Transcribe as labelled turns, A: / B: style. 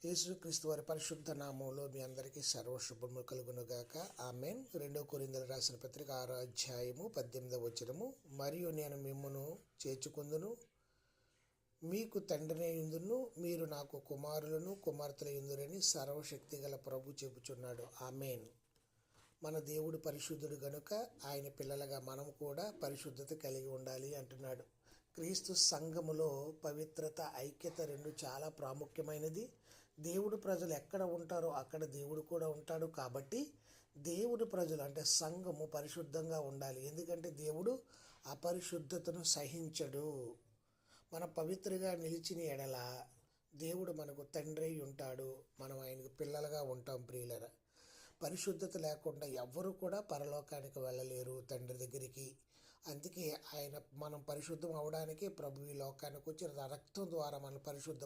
A: యేసుక్రీస్తు వారి పరిశుద్ధ నామంలో మీ అందరికీ సర్వశుభములు కలుగునుగాక. ఆమేన్. 2 కొరింథీయులకు రాసిన పత్రిక 6వ అధ్యాయము 18వ వచనము. మరియు నేను మిమ్మును చేర్చుకొందును, మీకు తండ్రినయుందును, మీరు నాకు కుమారులను కుమార్తెలయుందురని సర్వశక్తి గల ప్రభు చెబుచున్నాడు. ఆమేన్. మన దేవుడు పరిశుద్ధుడు గనుక ఆయన పిల్లలుగా మనం కూడా పరిశుద్ధత కలిగి ఉండాలి అంటున్నాడు. క్రీస్తు సంఘములో పవిత్రత, ఐక్యత రెండు చాలా ప్రాముఖ్యమైనది. దేవుడు ప్రజలు ఎక్కడ ఉంటారో అక్కడ దేవుడు కూడా ఉంటాడు. కాబట్టి దేవుడు ప్రజలు అంటే సంఘము పరిశుద్ధంగా ఉండాలి. ఎందుకంటే దేవుడు అపరిశుద్ధతను సహించడు. మన పవిత్రగా నిలిచిన ఎడల దేవుడు మనకు తండ్రి ఉంటాడు, మనం ఆయనకు పిల్లలుగా ఉంటాం. ప్రియులరా, పరిశుద్ధత లేకుండా ఎవ్వరూ కూడా పరలోకానికి వెళ్ళలేరు, తండ్రి దగ్గరికి. అందుకే మనం పరిశుద్ధం అవడానికి ప్రభు ఈ లోకానికి వచ్చి రక్తం ద్వారా మనం పరిశుద్ధ